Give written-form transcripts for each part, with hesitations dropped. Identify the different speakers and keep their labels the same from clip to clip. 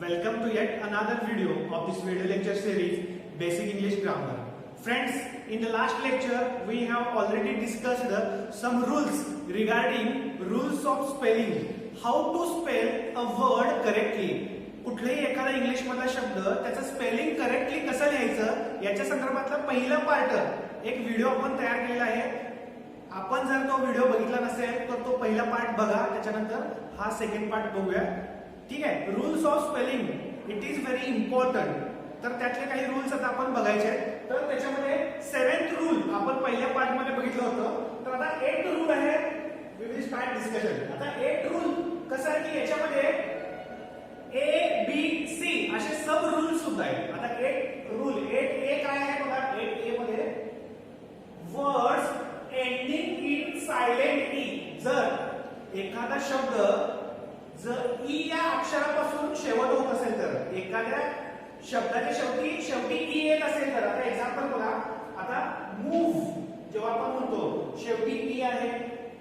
Speaker 1: Welcome to yet another video of this video lecture series, Basic English Grammar. Friends, in the last lecture, we have already discussed some rules regarding rules of spelling. How to spell a word correctly. कुठलाही एखादा English मधला शब्द त्याचं spelling correctly कसं लिहायचं याच्या संदर्भातला पहिला पार्ट एक व्हिडिओ आपण तयार केलेला आहे. आपण जर तो व्हिडिओ बघितला नसेल तर तो पहिला पार्ट बघा, त्याच्यानंतर हा सेकंड पार्ट बघूया. ठीक आहे. Rules of spelling it is very important. तर त्यातले काही रूल्स आता आपण बघायचे आहेत. तर त्याच्यामध्ये 7th रूल आपण पहिल्या पार्ट मध्ये बघितलं होतं. तर आता 8th रूल आहे. We will start discussion. आता 8th रूल कसं आहे की याच्यामध्ये A, B, C असे सब रूल सुद्धा आहेत. आता 8 रूल 8A काय आहे बघा. 8A मध्ये words ending in silent E. जर एखादा शब्द जर ई या अक्षरापासून शेवट होत असेल तर, एखाद्या शब्दाच्या शेवटी ई येत असेल तर, आता एक्झाम्पल बघा. आता मूव्ह जेव्हा आपण म्हणतो शेवटी ई आहे,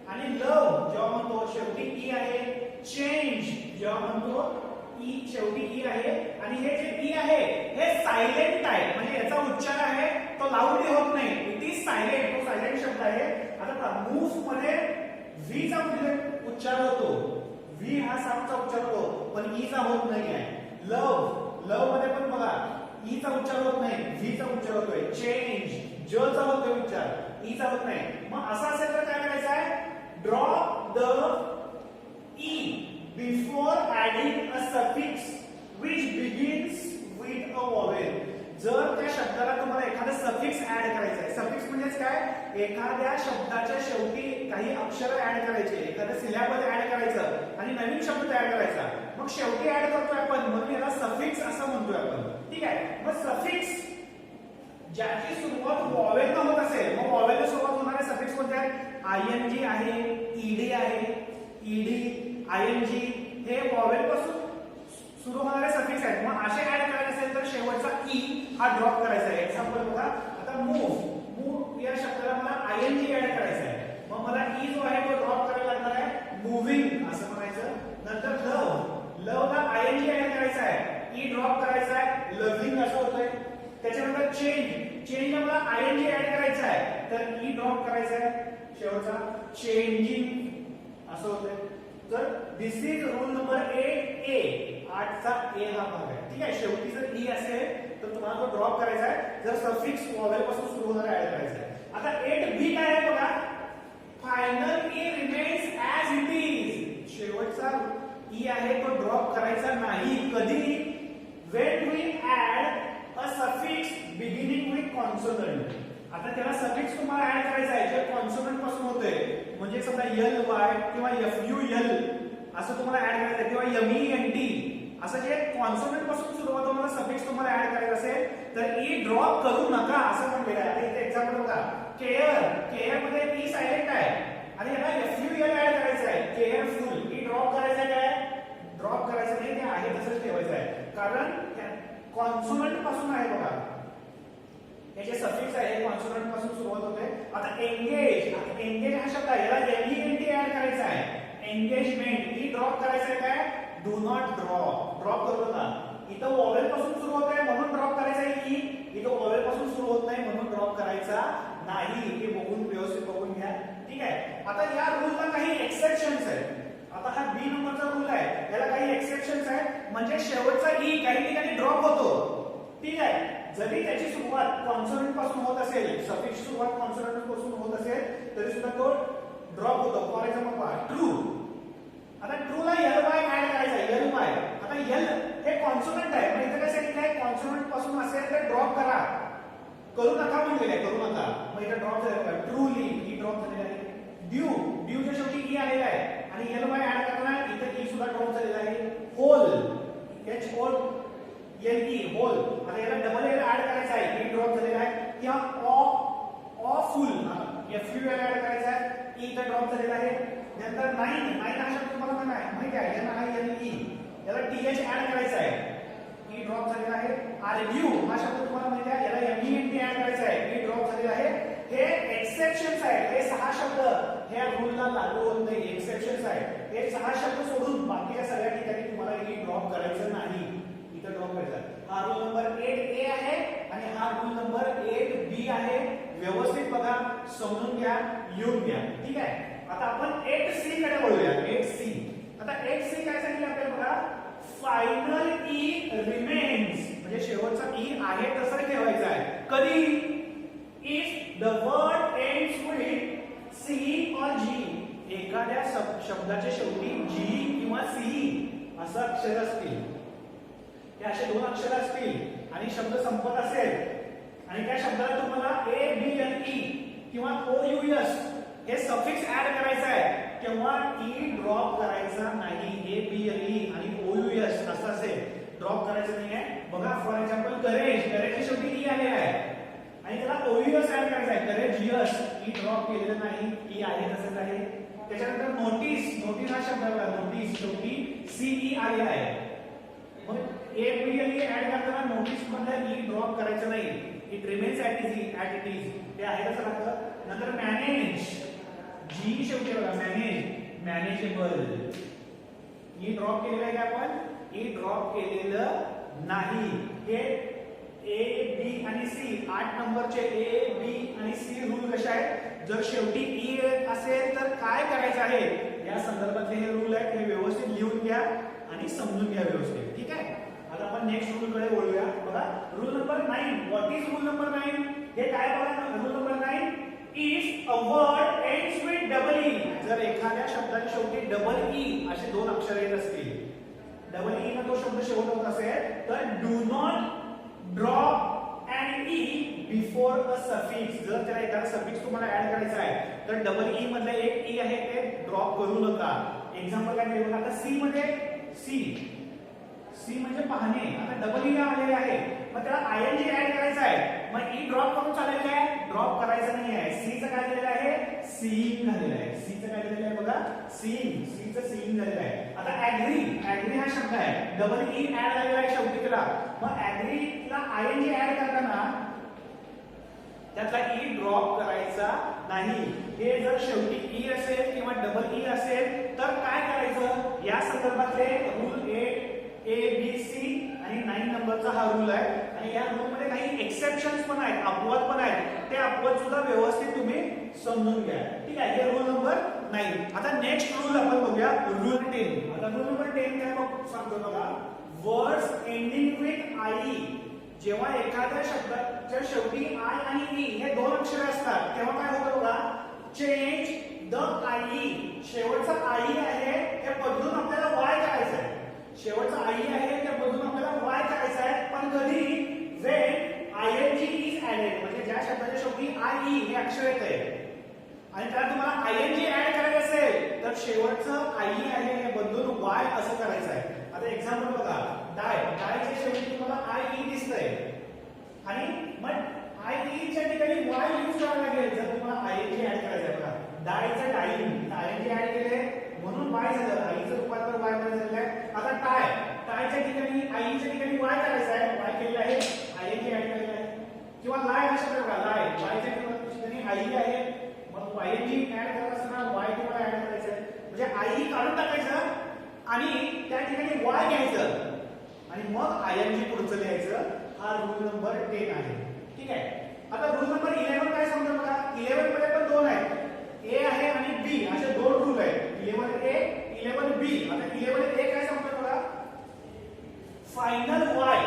Speaker 1: आणि लव्ह जेव्हा म्हणतो शेवटी ई आहे, चेंज जेव्हा म्हणतो ई शेवटी ई आहे, आणि हे जे ई आहे हे सायलेंट आहे. म्हणजे याचा उच्चार आहे तो लाऊडली होत नाही. It is silent. तो सायलेंट शब्द आहे. आता मूव्ह मध्ये व्ही चा उच्चार होतो. व्ही हा सामचा उच्चार होतो पण ई चा होत नाही आहे. लव्ह मध्ये पण बघा ई चा उच्चार होत नाही, व्ही चा उच्चार होतोय. चेंज ज चा होतोय उच्चार, ई चा होत नाही. मग असं असेल तर काय करायचं आहे. Drop the E before adding a suffix which begins with a vowel. जर त्या शब्दाला तुम्हाला एखादा सफिक्स ऍड करायचा आहे. सफिक्स म्हणजेच काय, एखाद्या शब्दाच्या शेवटी काही अक्षर ऍड करायचे, एखादं सिलॅबल ऍड करायचं आणि नवीन शब्द तयार करायचा. मग शेवटी ऍड करतोय आपण, म्हणून याला सफिक्स असं म्हणतोय आपण. ठीक आहे. मग सफिक्स ज्याची सुरुवात वॉवेल न होत असेल, मग वॉवेलला सुरुवात होणारे सफिक्स कोणते आहेत. आयएनजी आहे, ईडी आहे, ईडी आयएनजी हे वॉवेल पासून सुरू होणारे सफिक्स आहेत. मग असे ऍड करायचे असेल तर शेवटचा ई हा ड्रॉप करायचा आहे. एक्झाम्पल बघा. आता मूव्ह या शब्दाला मला आयएनजी ऍड करायचा आहे. मग मला ई जो आहे तो ड्रॉप करायला लागणार आहे. मूव्हिंग असं म्हणायचं. नंतर लव्हला आयएनजी ऍड करायचा आहे, ई ड्रॉप करायचा आहे, लव्हिंग असं होतंय. त्याच्यानंतर चेंजला मला आयएनजी ऍड करायचा आहे तर ई ड्रॉप करायचा आहे शेवटचा, चेंजिंग असं होतंय. तर दिस इज रूल नंबर 8A. 8चा ए हा भाग आहे. ठीक आहे. शेवटी जर ई असेल तर तुम्हाला तो ड्रॉप करायचा आहे. जर सफिक्स वॉवेल पासून सुरू होणारा ऍड करायचा आहे. आता 8B काय आहे बघा. Final E remains as it is. शेवटचा ई आहे तो ड्रॉप करायचा नाही. कधी, when we add a suffix beginning with consonant. आता त्याला सफिक्स तुम्हाला ऍड करायचा आहे जे कॉन्सोनंट पासून होते. म्हणजे समजा एल वाय किंवा एफ यू एल असं तुम्हाला ऍड करायचं आहे, किंवा एम ई एन टी असं जे कॉन्सोनंट पासून सुरुवात होणारा सफिक्स तुम्हाला ऍड करायचं असेल तर ई ड्रॉप करू नका असं म्हटलेलं आहे. आता इथे एक्झाम्पल बघा. केअर मध्ये ई सायलेंट आहे आणि याला एफ यू एल ऍड करायचं आहे, केअरफुल. ई ड्रॉप करायचं आहे काय, ड्रॉप करायचं नाही, ते आहे तसंच ठेवायचं आहे. कारण कॉन्सोनंट पासून आहे बघा. हे जे सफिक्स आहे कॉन्सोनंट पासून सुरुवात होते. आता एंगेज हा शब्द आहे, याला एनईएनटी ऍड करायचा आहे. एंगेजमेंट. ई ड्रॉप करायचं आहे काय, डू नॉट ड्रॉप करू नका. इथं वॉवेल पासून सुरू होत आहे म्हणून ड्रॉप करायचा आहे ई. इथं वॉवेल पासून सुरू होत नाही म्हणून ड्रॉप करायचा नाही. हे बघून व्यवस्थित बघून घ्या. ठीक आहे. आता या रूलला काही एक्सेप्शन्स आहेत. आता हा बी नंबरचा रूल आहे, याला काही एक्सेप्शन्स आहेत. म्हणजे शेवटचा ई काही ठिकाणी ड्रॉप होतो. ठीक आहे. जरी त्याची सुरुवात कॉन्सोनंट पासून होत असेल, सफिक्स सुरुवात कॉन्सोनंट पासून होत असेल तरी सुद्धा तो ड्रॉप होतो. फॉर एक्झाम्पल पहा, ट्रू. आता ट्रूला एल वाय ऍड करायचा आहे, एल वाय. आता एल हे कॉन्सोनंट आहे, म्हणजे इथे काय सांगितलं आहे, कॉन्सोनंट पासून असेल तर ड्रॉप करू नका म्हणलेलं आहे, करू नका. मग इथे ड्रॉप झालेला आहे. ट्रूली ई ड्रॉप झालेला आहे. ड्यूच्या शेवटी ई आलेला आहे आणि एल वाय ऍड करताना इथे ई सुद्धा ड्रॉप झालेला आहे. Whole H whole L E whole. आता याला डबल एल ऍड करायचा आहे, ई ड्रॉप झालेला आहे. किंवा awful F U L add करायचा आहे, ई इथे ड्रॉप झालेला आहे. नंतर नाइन हा शब्द तुम्हाला माहिती आहे, याला आहे एल ई, याला टीएच ऍड करायचा आहे, ई ड्रॉप झालेला आहे. आर्ग्यू हा शब्द तुम्हाला माहिती आहे, याला एमईएनटी ऍड करायचा आहे, ई ड्रॉप झालेला आहे. हे एक्सेप्शन्स आहेत. हे 6 शब्द ह्या रूलला लागू होत नाही. एक्सेप्शन्स आहेत. हे 6 शब्द सोडून बाकीच्या सगळ्या ठिकाणी तुम्हाला ई ड्रॉप करायचं नाही. इथं ड्रॉप करायचा. हा रूल नंबर 8A आहे आणि हा रूल नंबर 8B आहे. व्यवस्थित बघा, समजून घ्या, लिहून घ्या. ठीक आहे. आता आपण 8C कडे वळूया. 8C. आता 8C काय सांगितलं आपल्याला बघा, फायनल ई रिमेन्स, म्हणजे शेवटचा ई आहे तसं ठेवायचा आहे. कधी? If the word ends with C और जी, एखाद्या शब्दाच्या शेवटी जी किंवा सी असं अक्षर असतील, ते असे दोन अक्षर असतील आणि शब्द संपत असेल आणि त्या शब्दाला तुम्हाला ए बी एन ई किंवा ओ यू एस हे सफिक्स ऍड करायचं आहे, तेव्हा ई ड्रॉप करायचा नाही. ए बी एन ई आणि ओ यू एस असं असेल, ड्रॉप करायचं नाही आहे. बघा फॉर एक्झाम्पल करेज, करेजच्या शेवटी ई आलेला आहे आणि त्याला ओ यू एस ऍड करायचा आहे. करेज यस, ई ड्रॉप केलेलं नाही, ई आहे तसंच आहे. त्याच्यानंतर नोटीस, नोटीस हा शब्द बघा, नोटीस शेवटी सीई आलेला आहे. मग A B N E add करताना नोटीस मधला ई ड्रॉप करायचं नाही. It remains at it is, ते आहे तसं राहतं. नंतर मॅनेज, जी शेवटी बघा, मॅनेज, मॅनेजेबल, ई ड्रॉप केलेलं आहे का आपण? ई ड्रॉप केलेलं नाही. हे ए बी आणि सी, 8 नंबरचे ए बी आणि सी रूल कसे आहेत? जर शेवटी ई असेल तर काय करायचं आहे या संदर्भातले हे रूल आहेत. हे व्यवस्थित लिहून घ्या आणि समजून घ्या व्यवस्थित. ठीक आहे. आता आपण नेक्स्ट रूल कडे वळूया. बघा rule number 9. What is rule number 9? हे काय बघा, rule number 9, if a word ends with double E, जर एखाद्या शब्दाच्या शेवटी डबल ई असे दोन अक्षर येत असतील, डबल ई ना तो शब्द शेवट होत असेल, तर do not drop an E before a suffix. जर त्याला एखादा सफिक्स तुम्हाला ऍड करायचा आहे तर डबल ई मधला एक ई आहे ते ड्रॉप करू नका. एक्झाम्पल काय देऊ? आता सी मध्ये सी म्हणजे पाहणे, आता डबल ई आलेले आहे, मग त्याला आयएनजी ऍड करायचा आहे. मग ई ड्रॉप करून चालेल काय? ड्रॉप करायचं नाही आहे. सी चं काय दिलेलं आहे? सीइंग झालेलं आहे. सी चं काय दिलेलं आहे बघा, सीइंग, सी चं सीइंग झालेलं आहे. आता ऍग्री, ऍग्री हा शब्द आहे, डबल ई ऍड झालेला आहे शेवटी त्याला. मग ऍग्रीला आयएनजी ऍड करताना त्यातला ई ड्रॉप करायचा नाही. हे जर शेवटी ई असेल किंवा डबल ई असेल तर काय करायचं? या संदर्भातले रूल ए बी सी आणि 9 नंबरचा हा रूल आहे. आणि या रूल मध्ये काही एक्सेप्शन्स पण आहेत, अपवाद पण आहेत. ते अपवाद सुद्धा व्यवस्थित तुम्ही समजून घ्या. ठीक आहे. हे रूल नंबर 9. आता नेक्स्ट रूल आपण बघूया, रूल 10. आता रूल नंबर 10 काय बघ सांगतो बघा, वर्ड्स एंडिंग विथ आई, जेव्हा एखाद्या शब्दाच्या शेवटी आय आणि ई हे दोन अक्षर असतात तेव्हा काय होतं बघा, चेंज द आई. शेवटचा आई आहे हे बदलून आपल्याला वाय करायचं आहे. शेवटचा आई आहे ते बदलून आपल्याला वाय करायचं आहे. पण कधी? व्हेन आयएनजी इज ऍडेड, म्हणजे ज्या शब्दाच्या शेवटी आय ई हे अक्षर येत आहे आणि त्याला तुम्हाला आयएनजी ऍड करायचं असेल तर शेवटचं आई आहे हे बदलून वाय असं करायचं आहे. आता एक्झाम्पल बघा, डाय, डायच्या शेवटी तुम्हाला आय ई दिसतंय आणि मग आय ई च्या ठिकाणी वाय यूज करावं लागेल जर तुम्हाला आयएनजी ऍड करायचं आहे. बघा डायचं डाईंग, आयएनजी ऍड केले म्हणून वाय झालं, आईचं रूपांतर वाय मध्ये झालेलं आहे. आता टाय, टायच्या ठिकाणी आईच्या ठिकाणी वाय करायचं आहे, वाय केलेलं आहे, आयएनजी ऍड केलेलं आहे. किंवा लाय हा शब्द बघा, लाय, वायच्या ठिकाणी आई आहे, मग आयएनजी ऍड करत असताना वाय तुम्हाला ऍड करायचं आहे. म्हणजे आई काढून टाकायचं आणि त्या ठिकाणी वाय घ्यायचं आणि मग आयएनजी पुढचं लिहायचं. हा रूल नंबर 10 आहे. ठीक आहे. आता रूल नंबर 11 काय सांगतो बघा, 11 मध्ये पण दोन आहेत, ए आहे आणि बी असे दोन रूल आहेत. 11 ए 11 बी. आता 11 ए काय सांगतो बघा, फायनल वाय,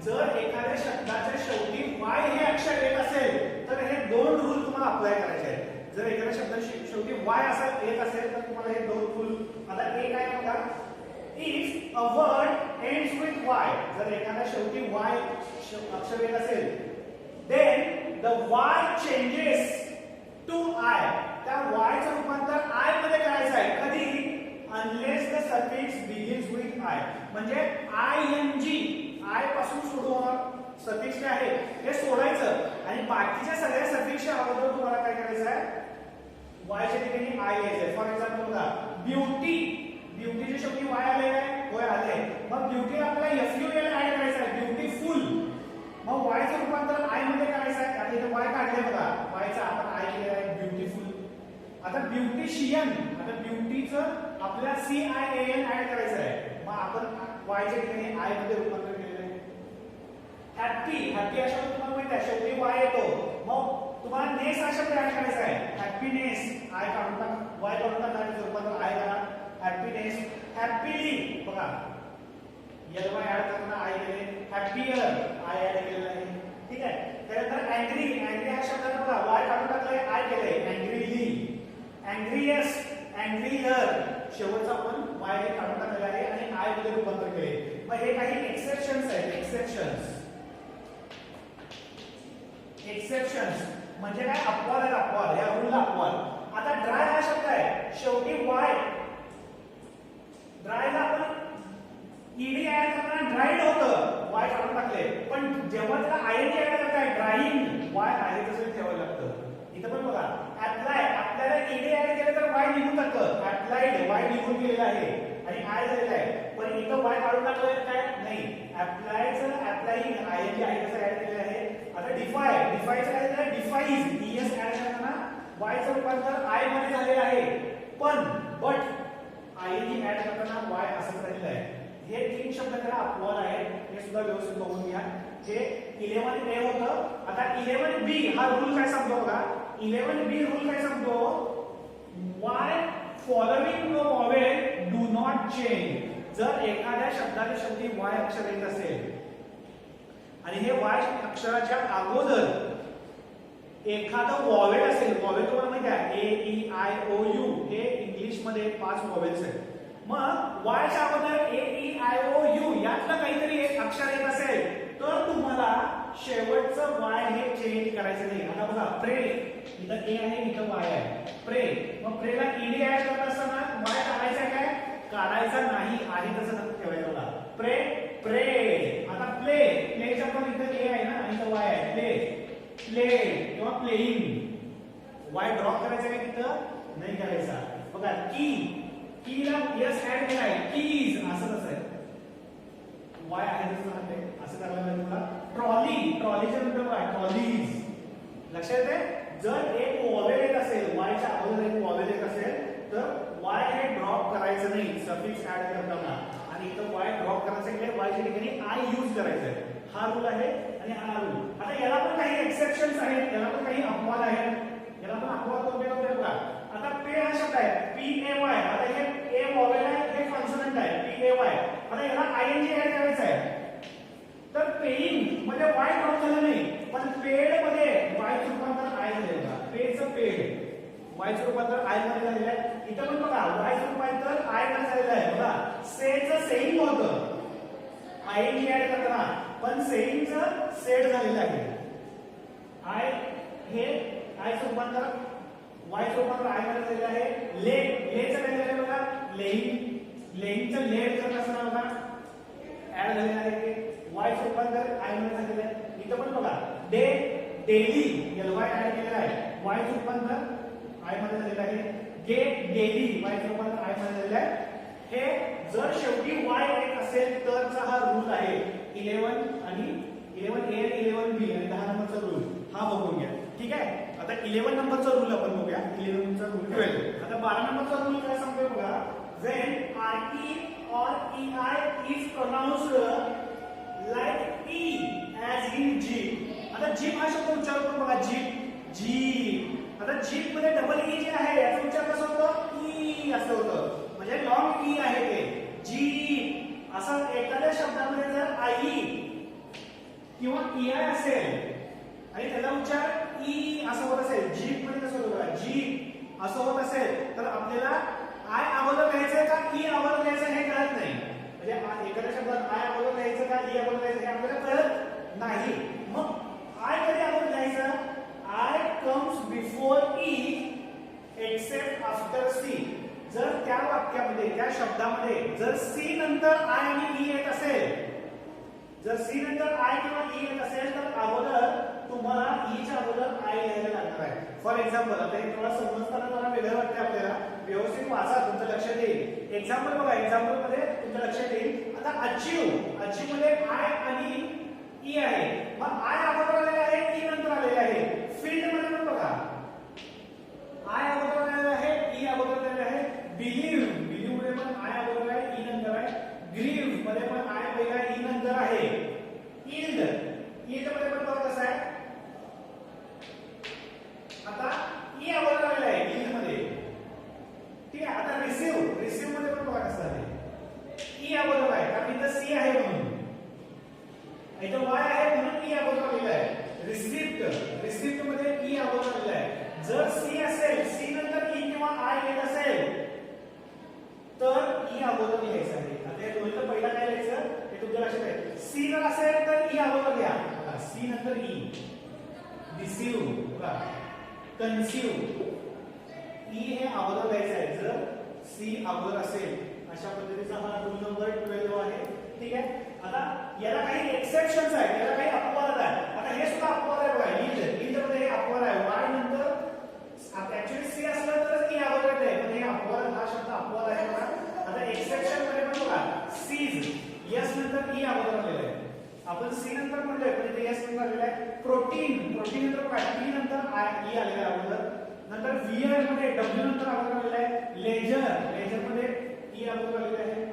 Speaker 1: जर एखाद्या शब्दाच्या शेवटी वाय हे अक्षर येत असेल तर हे दोन रूल तुम्हाला अप्लाय करायचे आहेत. जर एखाद्या शब्दाच्या शेवटी वाय असं येत असेल तर तुम्हाला हे दोन रूल. आता ए काय बघा, if a word ends with Y, जर एखाद्या शेवटी वाय अक्षर येत असेल, then the Y changes to I, त्या वाय चं रूपांतर आय मध्ये करायचं आहे. कधी? Unless the suffix begins with I, म्हणजे आयएनजी, आय पासून सुरू होणार सफिक्स जे आहे हे सोडायचं आणि बाकीच्या सगळ्या सफिक्सच्या अगोदर तुम्हाला काय करायचं आहे? वायच्या ठिकाणी आय घ्यायचं. फॉर एक्झाम्पल बघा, ब्युटी, ब्युटीच्या शेवटी वाय आले आहे, होय आले, मग ब्युटी आपल्याला एफयूएल ऍड करायचं आहे, ब्युटीफुल. मग वायचं रूपांतर आय मध्ये करायचं आहे. आता इथे वाय काढले बघा, वायचा आपण आय केलेला आहे, ब्युटीफुल. आता ब्युटिशियन, आता ब्युटीचं आपल्याला CIAN ऍड करायचं आहे, मग आपण वायच्या ठिकाणी आय मध्ये रूपांतर केलेलं आहे. हॅपी हॅपी हा शब्द तुम्हाला माहिती आहे शेवटी वाय येतो मग तुम्हाला नेस हा शब्द ऍड करायचा आहे हॅपीनेस आय काढून टाक वाय काढून टाका त्याच्या रूपात आय करा हॅपीनेस हॅपीली बघा यल वाय ऍड करताना आय केले हॅपीयर आय ऍड केलेला आहे ठीक आहे त्यानंतर अँग्री अँग्री हा शब्द बघा वाय काढून टाकलाय आय केले अँग्रीली अँग्रीएस्ट अँग्रीयर शेवटचा आपण वाय हे काढून टाकलेला आहे आणि आय मध्ये रूपांतर केले मग हे काही एक्सेप्शन्स आहेत एक्सेप्शन्स म्हणजे काय अपवाद आहेत अपवाद या रूलला अपवाद आता ड्राय हा शब्द आहे शेवटी वाय ड्रायला आपण ईडी ऍड करताना ड्राईड होतं वाय काढून टाकले पण जेव्हा त्याला आयएनजी ऍड करताय ड्राईंग वाय आहे तसं ठेवावं लागतं इथं पण बघा अप्लाय आपल्याला ईडी ऍड केलं तर वाय निघून जातं अप्लाइड वाय निघून गेलेला आहे आणि आय झालेला आहे पण इथं वाय काढून टाकलंय काय नाही अप्लायचं अप्लाइंग आयएनजी आहे तसं ऍड केलेलं आहे आता डिफायचं काय झालं डिफाईज डीएस ऍड करताना वायचं रूपांतर आय मध्ये झालेलं आहे पण बट आयएनजी ऍड करताना वाय असं झालेलं आहे हे तीन शब्द त्याला अपवाद आहेत हे सुद्धा व्यवस्थित बघून घ्या जे 11A होतं आता 11B हा रूल काय सांगतो बघा 11B रूल काय सांगतो Y following no vowel do not change जर एखाद्या शब्दाच्या शेवटी वाय अक्षर येत असेल आणि हे वाय अक्षराच्या अगोदर एखादं वॉवेल असेल वॉवेल तुम्हाला माहिती आहे ए ई आय ओ यू हे इंग्लिश मध्ये 5 वॉवेल्स आहेत मग वायच्या अगोदर ए ई आय ओ यू यातलं काहीतरी एक अक्षर येत असेल तर तुम्हाला शेवटचं वाय हे चेंज करायचं नाही आता बघा प्रे इथं ए आहे इथं वाय आहे प्रे मग प्रेला ईडी ऍड करत असताना वाय काढायचा काय काढायचा नाही आहे तसं ठेवायचं बघा प्रे प्रे आता प्ले प्लेच्या पण इथं ए आहे ना आणि इथं वाय आहे प्ले किंवा प्लेइंग वाय ड्रॉप करायचा काय तिथं नाही करायचा बघा कीला यस ऍड केलाय कीज असं कसं आहे वाय आहे तसं म्हणते असं करायला पाहिजे तुला ट्रॉलीच्या नंतर काय ट्रॉलीज लक्षात येते जर एक वॉवेल येत असेल वायच्या अगोदर एक वॉवेल येत असेल तर वाय हे ड्रॉप करायचं नाही सफिक्स ऍड करताना आणि इथं वाय ड्रॉप करायचं आहे वायच्या ठिकाणी आय यूज करायचं आहे हा रूल आहे आणि हा रूल आता याला पण काही एक्सेप्शन्स आहेत याला पण काही अपवाद आहेत याला पण अपवाद कोणते कोणते बघा आता पे हा शब्द आहे पी ए वाय आता हे ए वॉवेल आहे हे कॉन्सोनंट आहे पी ए वाय आता याला आयएनजी ऍड करायचं आहे तर पेइंग मध्ये वाय ड्रॉप झालं नाही पण पेड मध्ये वायचं रूपांतर आय झालेलं आहे पेचं पेड वायचं रूपांतर आय मध्ये झालेलं आहे इथं पण बघा वायचं रूपांतर आय मध्ये झालेलं आहे बघा सेचं सेइंग होतं आयएनजी ऍड करताना पण सेइंगचं सेड झालेलं आहे आय हे आयचं रूपांतर वायचं रूपांतर आय मध्ये झालेलं आहे लेचं काय झालेलं बघा लेइंगचं लेड करत असताना बघा ऍड झालेलं आहे ते वायचं रूपांतर आय मध्ये झालेलं आहे इथं पण बघा डेली एलवाय ऍड केलेला आहे वायचं रूपांतर आय मध्ये झालेलं आहे गेट डेली वायचं रूपांतर आय मध्ये झालेलं आहे हे जर शेवटी वाय येत असेल तरचा हा रूल आहे 11 आणि 11A आणि 11B आणि 10 नंबरचा रूल हा बघून घ्या ठीक आहे आता 11 नंबरचा रूल आपण बघूया 11 चा रूल 12 आता 12 नंबरचा रूल काय सांगतोय बघा when re or ei is pronounced like e as in jeep आता जीप हा शब्द उच्चार करून बघा जीप आता जीप मध्ये डबल ई जे आहे याचा उच्चार कसा होतो ई असं होतं म्हणजे लॉंग ई आहे ते जीप असं एखाद्या शब्दामध्ये जर आई किंवा ईआय असेल आणि त्याचा उच्चार ई असं होत असेल जीप मध्ये कसं होतं जीप असं होत असेल तर आपल्याला आय अगोदर लिहायचं का ई अगोदर लिहायचं हे कळत नाही म्हणजे एखाद्या शब्दात आय अगोदर लिहायचं का ई अगोदर लिहायचं हे आपल्याला कळत नाही मग आय कधी अगोदर लिहायचं I comes before E except after C जर त्या वाक्यामध्ये त्या शब्दामध्ये जर सी नंतर आय आणि ई येत असेल जर सी नंतर आय किंवा ई येत असेल तर अगोदर तुम्हाला ई च्या अगोदर आय लिहायला लागणार आहे फॉर एक्झाम्पल आता हे थोडा समजताना जरा वेगळं वाटतं आपल्याला व्यवस्थित वाचा तुमच्या लक्षात येईल एक्झाम्पल बघा एक्झाम्पल मध्ये तुमच्या लक्षात येईल आता अचीव मध्ये आय आणि ई आहे मग आय अगोदर आलेला आहे ई नंतर आलेला आहे फील्ड मध्ये पण बघा आय अगोदर आलेला आहे ई अगोदर आलेला आहे बिलीव्ह मध्ये पण आय अगोदर आहे ई नंतर आहे ग्रीव मध्ये पण आय पहिला ई नंतर आहे आता ई अगोदर आलेला आहे ईल्ड मध्ये, ठीक आहे. आता रिसिव्ह मध्ये पण बघा कसं आहे, ई अगोदर आहे कारण इथं सी आहे म्हणून, इथं वाय आहे म्हणून ई अगोदर आलेला आहे. रिसिप्ट मध्ये ई अगोदर आलेला आहे. जर सी असेल, सी नंतर ई किंवा आय येत असेल तर ई अगोदर लिहायचं आहे. आता हे दोन्हीचं पहिला काय लिहायचं हे तुमच्या लक्षात आहे. सी जर असेल तर ई अगोदर लिहा, सी नंतर ई. रिसीव्ह, कन्सीव्ह, ई हे अगोदर लिहायचं आहे जर सी अगोदर असेल. अशा पद्धतीचा हा रूल नंबर 12 आहे, ठीक आहे. आता याला काही एक्सेप्शन्स आहेत, याला काही अपवाद आहेत. आता हे सुद्धा अपवाद आहे बघा, ईल्ड मध्ये हे अपवाद आहे. वाय नंतर ऍक्च्युअली सी असलं तर ई अगोदर येते, पण हे अपवाद, हा शब्द अपवाद आहे बघा. आता एक्सेप्शन मध्ये पण बघा, सीज यस नंतर ई अगोदर आलेलं आहे. आपण सी नंतर म्हणलोय पण इथे यस नंतर आलेलं आहे. प्रोटीन नंतर बघा टी नंतर आय ई आलेलं आहे अगोदर. नंतर वियर मध्ये डब्ल्यू नंतर अगोदर आलेलं आहे. लेजर मध्ये ई अगोदर आलेलं आहे.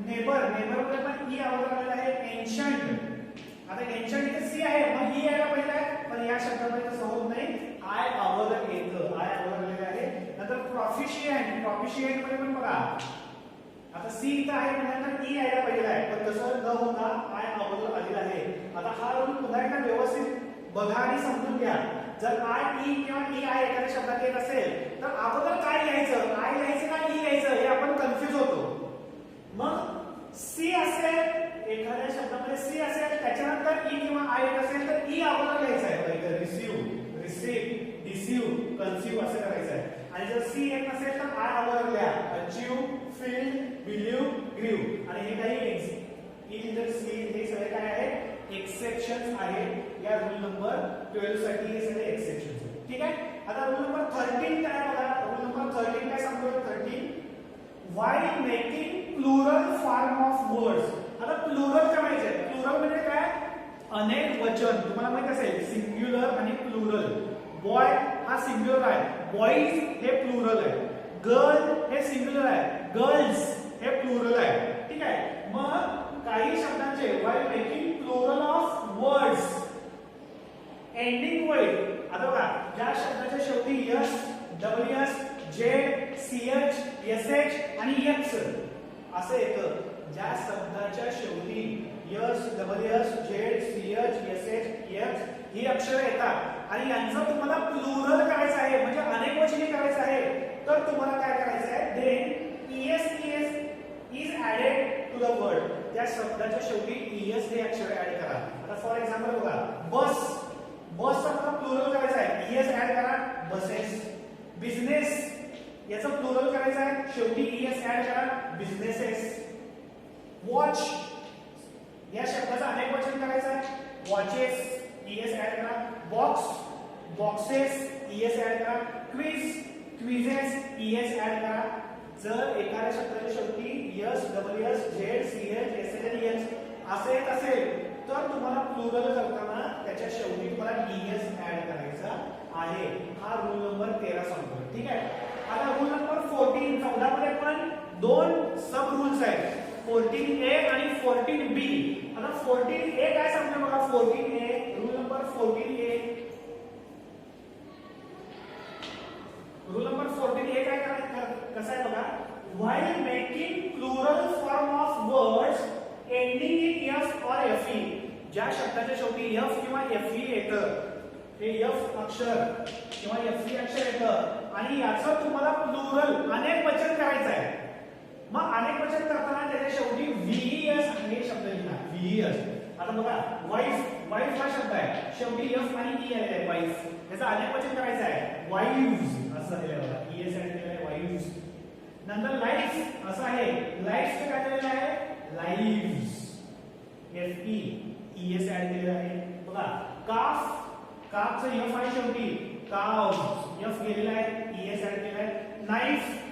Speaker 1: नेबर मध्ये पण ई अगोदर आलेलं आहे. एन्शंट, आता एन्शंट इथे सी आहे मग ई यायला पाहिजे आहे, पण या शब्दामध्ये तसं होत नाही, आय अगोदर येतं, आय अगोदर आलेलं आहे. नंतर प्रोफिशियंट मध्ये पण बघा आता सी इथं आहे म्हणल्यानंतर ई यायला पाहिजे आहे, पण तसं न होता आय अगोदर आलेला आहे. आता हा रूल पुन्हा एकदा व्यवस्थित बघा आणि समजून घ्या. जर आय ई किंवा ई आय एखाद्या शब्दात येत असेल तर अगोदर काय लिहायचं, आय लिहायचं का ई लिहायचं हे आपण कन्फ्युज होतो. मग सी असेल, एखाद्या शब्दामध्ये सी असेल त्याच्यानंतर ई किंवा आय येत असेल तर ई अगोदर लिहायचं आहे. रिसीव्ह, डिसीव्ह, कन्सीव्ह असं करायचं आहे. आणि जर सी येत नसेल तर आय अगोदर लिहा. अचीव्ह, फील्ड, बिलीव्ह, ग्रीव. आणि हे काही इन जर सी हे सगळे काय आहे एक्सेप्शन्स आहेत या रूल नंबर 12 साठी, हे सगळे एक्सेप्शन्स आहेत, ठीक आहे. आता रूल नंबर 13 काय बघा, रूल नंबर 13 काय सांगतो. 13 while making plural form of words. आता प्लुरल करायचे, प्लुरल म्हणजे काय, अनेक वचन. तुम्हाला माहित असेल सिंग्युलर आणि प्लुरल. बॉय हा सिंग्युलर आहे, बॉईज हे प्लुरल आहे. गर्ल हे सिंग्युलर आहे, गर्ल्स हे प्लुरल आहे, ठीक आहे. मग काही शब्दांचे while making plural of words ending with, आता बघा ज्या शब्दाच्या शेवटी S, double S, Z, CH, SH आणि एक्स असं येतं. ज्या शब्दाच्या शेवटी S, double S, Z, CH, SH, X ही अक्षरे येतात आणि यांचं तुम्हाला प्लुरल करायचं आहे म्हणजे अनेक वचनी करायचं आहे, तर तुम्हाला काय करायचं आहे, then ES is added to the word. त्या शब्दाच्या शेवटी ईएस हे अक्षर ऍड करा. आता फॉर एक्झाम्पल बघा, बसचा आपल्याला प्लुरल करायचं आहे, ईएस ऍड करा, बसेस. बिझनेस याचं प्लुरल करायचं आहे, शेवटी ईएस ऍड करा, बिझनेसेस. वॉच या शब्दाचं अनेक वचन करायचं आहे, वॉचेस, ईएस ऍड करा. बॉक्सेस, ईएस ऍड करा. क्विझेस, ईएस ऍड करा. जर एखाद्या शब्दाच्या शेवटी S, double S, Z, CH, SH आणि एक्स असे येत असेल तर तुम्हाला प्लुरल करताना त्याच्या शेवटी तुम्हाला ईएस ऍड करायचा आहे. हा रूल नंबर 13 सांगतो, ठीक आहे. आता रूल नंबर 14 14 मध्ये पण दोन सब रूल्स आहेत, 14A आणि 14B. आता 14A काय सांगतो बघा, 14A rule number 14A, rule number 14A काय कसं आहे बघा, while making plural form of words ending in f or fe. ज्या शब्दाच्या शेवटी f किंवा fe येतं, हे f अक्षर किंवा fe अक्षर येतं आणि याचं तुम्हाला प्लुरल अनेक वचन करायचं आहे. मग अनेक वचन करताना त्याच्या शेवटी ves हे शब्द लिहा, ves. आता बघा वाईफ हा शब्द आहे, शेवटी f आणि e आलेला आहे, वाईफ. त्याचं अनेक वचन करायचं आहे, वाईव्स असं आलेलं आहे बघा, es ऍड केलेलं आहे, वाईव्स. नंतर लाईफ असं आहे, लाईफचं काय केलेलं आहे, लाईव्स, fe, es ऍड केलेलं आहे बघा. काफचं f आहे शेवटी, काव्स, f गेलेला आहे, es ऍड केलेला आहे.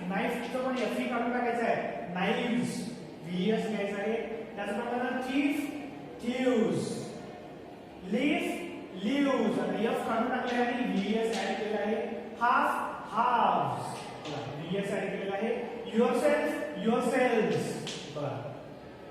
Speaker 1: नाईफचं पण fe काढून टाकायचं आहे, नाईव्स, vs घ्यायचं आहे. त्याचप्रमाणे चीफ, थीव्स. लिव्स आणि f काढून टाकले आणि vs ऍड केलेला आहे. हाल्व्स, vs ऍड केलेला आहे. yourselves बघा.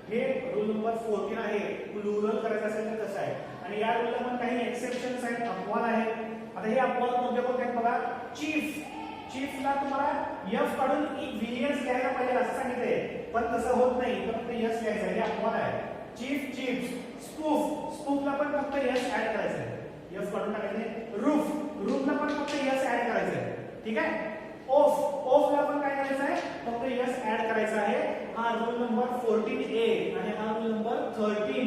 Speaker 1: हे रूल नंबर 14 आहे, प्लुरल करायचं असेल तर कसं आहे. आणि या रूलला पण काही एक्सेप्शन्स आहेत, अपवाद आहेत. आता हे अपवाद कोणते आहेत बघा. चीफ, चीफला तुम्हाला एफ काढून व्हीएस लिहायला पाहिजे असं सांगितलंय, पण तसं होत नाही, फक्त एस लिहायचं आहे, हे अपवाद आहे. Chief chiefs. स्पूफ, स्पूफला पण फक्त एस ऍड करायचं आहे, एफ काढून टाकायचं. रूफ, रूफला पण फक्त एस ऍड करायचं आहे. ठीक आहे. ऑफ, ऑफला पण काय करायचं आहे, फक्त एस ऍड करायचं आहे. हा रूल नंबर 14A आणि हा रूल नंबर 13.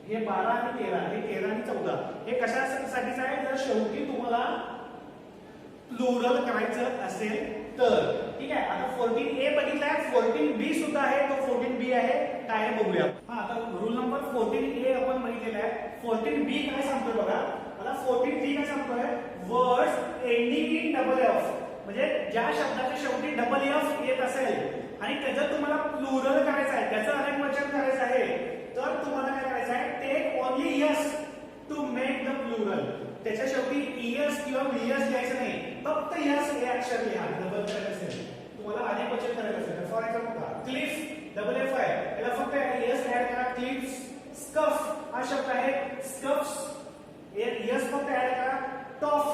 Speaker 1: हे 12 आणि 13, हे 13 आणि 14 हे कशासाठीच आहे, जर शेवटी तुम्हाला प्लुरल करायचं असेल तर. ठीक आहे. आता 14A बघितलाय, 14B सुद्धा आहे, तो 14B आहे काय आहे बघूया. हा, आता रूल नंबर 14A आपण बघितलेला आहे. 14B काय सांगतोय बघा. आता 14B काय सांगतोय, words ending in double F, म्हणजे ज्या शब्दाच्या शेवटी डबल एफ येत असेल आणि त्याचं तुम्हाला प्लुरल करायचं आहे, त्याचं अनेक वचन करायचं आहे, तर तुम्हाला काय करायचं आहे, take only S to make the plural. त्याच्या शेवटी ईएस किंवा व्हीएस लिहायचं नाही, फक्त यस हे अक्षर लिहा. डबल करायचं असेल, तुम्हाला अनेक वचन करायचं असेल, for example Cliff, double F आहे, त्याला फक्त यस ऍड करा, क्लिफ्स. स्कफ हा शब्द आहे, स्कफ्स, यस फक्त ऍड करा. टॉफ,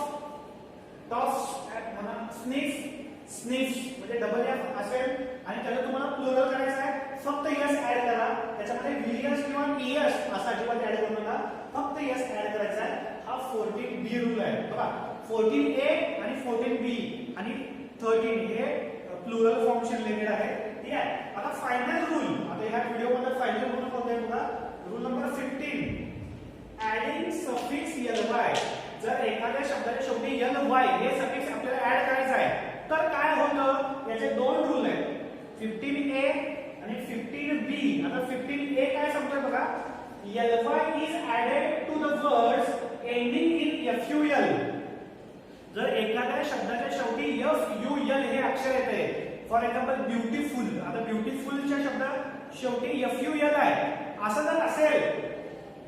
Speaker 1: टॉफ्स म्हणा. स्निफ, स्निफ्स म्हणजे डबल एफ असेल आणि त्याला तुम्हाला प्लुरल करायचं आहे, फक्त यस ऍड करा. त्याच्यामध्ये व्हीएस किंवा ईएस असा अजिबात ऍड करू नका, फक्त यस ऍड करायचा आहे. हा 14B रूल आहे बघा. 14A आणि 14B आणि 13 हे प्लुरल फॉर्मशी रिलेटेड आहे. ठीक आहे. आता फायनल रूल, आता ह्या व्हिडिओ मध्ये फायनल रूल कोणता आहे बघा. Rule number 15, adding suffix ly. जर एखाद्या शब्दाच्या शेवटी ly हे सफिक्स आपल्याला ऍड करायचं आहे, तर काय होतं, याचे दोन रूल आहेत, 15A आणि 15B. आता 15A काय सांगतोय बघा, ly is added to the words ending in ful. जर एखाद्या शब्दाच्या शेवटी ful हे अक्षर येते, फॉर एक्झाम्पल ब्युटिफुल, आता ब्युटिफुलच्या शब्दात शेवटी ful आहे, असं जर असेल,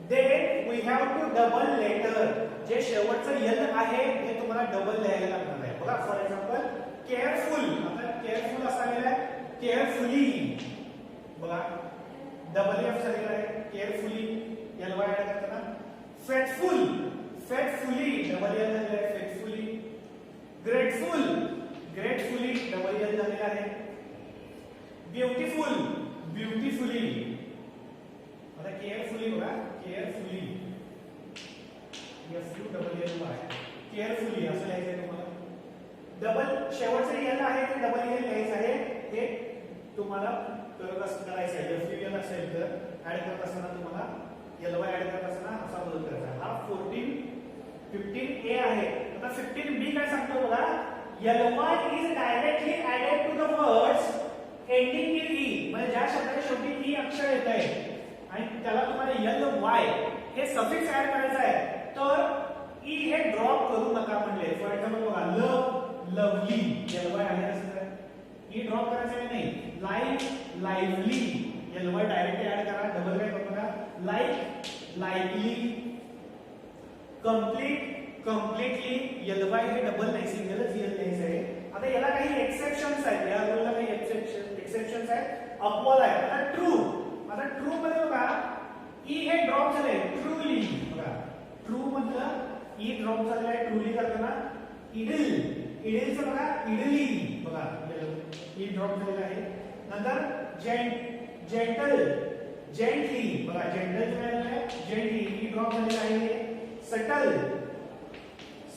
Speaker 1: then we have to double letter. जे शेवटचं एल आहे हे तुम्हाला डबल लिहायला लागणार आहे बघा. फॉर एक्झाम्पल केअरफुल, आता केअरफुल असा लिहिला आहे, केअरफुली बघा, डबल एफ झालेला आहे, केअरफुली एल वाय ऍड करताना. फेटफुल, फेटफुली डबल एल झालेला आहे, फेटफुली. ग्रेटफुल, ग्रेटफुली डबल एल झालेला आहे. Beautiful, beautifully. आता केअरफुली बघा, केअरफुली, FULLY, केअरफुली असं लिहायचं आहे तुम्हाला. डबल शेवटचं एल आहे ते डबल एल लिहायचं आहे, हे तुम्हाला करायचं आहे. FUL असेल तर ऍड करत असताना तुम्हाला ly ऍड करत असताना असा बदल करायचा. हा 15A आहे. आता 15B काय सांगतो बघा, ly is directly added to the words ending in e, म्हणजे ज्या शब्दाच्या शेवटी ई अक्षर येत आहे आणि त्याला तुम्हाला ly हे सफिक्स ऍड करायचं आहे, तर ई हे ड्रॉप करू नका म्हणले. फॉर एक्झाम्पल बघा, लव, लवली, ly आहे असं ई ड्रॉप करायचं नाही. Like, lively, ly directly add करा, डबल काय करू नका. Like, likely. Complete, completely, ly हे डबल नाही, सिंगलच एल लिहायचं आहे. आता याला काही एक्सेप्शन्स आहेत, या रूलला काही एक्सेप्शन्स आहेत, अपवाद आहेत. आता ट्रू, आता ट्रू मध्ये बघा ई हे ड्रॉप झाले, ट्रूली बघा, ट्रू मधलं ई ड्रॉप झालेला आहे, ट्रूली करताना. इडिल, इडिलचं बघा, इडली बघा, ई ड्रॉप झालेला आहे. नंतर जेंटल, जेंटली बघा, जेंटल झालेला आहे, जेंटली ई ड्रॉप झालेला आहे. सटल,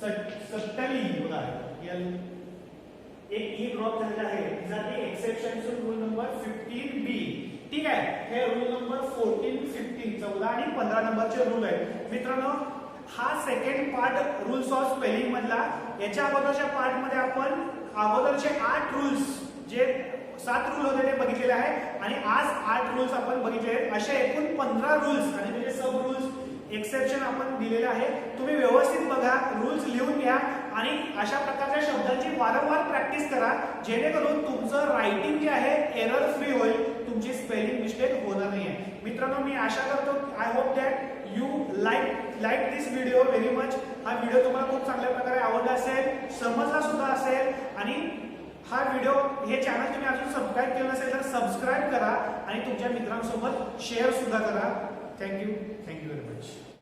Speaker 1: सटली बघा, एक ई ड्रॉप झालेला आहे. जाते एक्सेप्शन रूल नंबर 15B. ठीक आहे. हे रूल नंबर 14, 15, 14 आणि 15 नंबरचे रूल आहेत मित्रांनो. हा second part rules of spelling मधला. याच्या अगोदरच्या पार्ट मध्ये आपण अगोदरचे 8 रूल्स, जे 7 रूल होते ते बघितलेले आहे आणि आज 8 रूल्स आपण बघितले आहेत. असे एकूण 15 रूल्स आणि त्याचे सब रूल्स, एक्सेप्शन आपण दिलेले आहे. तुम्ही व्यवस्थित बघा, रूल्स लिहून घ्या आणि अशा प्रकारच्या शब्दांची वारंवार प्रॅक्टिस करा, जेणेकरून तुमचं रायटिंग जे आहे एरर फ्री होईल, तुमची स्पेलिंग मिस्टेक होणार नाहीये. मित्रांनो, मी आशा करतो, I hope that you like this video very much. हा व्हिडिओ तुम्हाला खूप चांगल्या प्रकारे आवडला असेल, समजला सुद्धा असेल आणि हा व्हिडिओ, हे चॅनल तुम्ही अजून सबस्क्राईब केलं नसेल तर सबस्क्राईब करा आणि तुमच्या मित्रांसोबत शेअर सुद्धा करा. Thank you very much.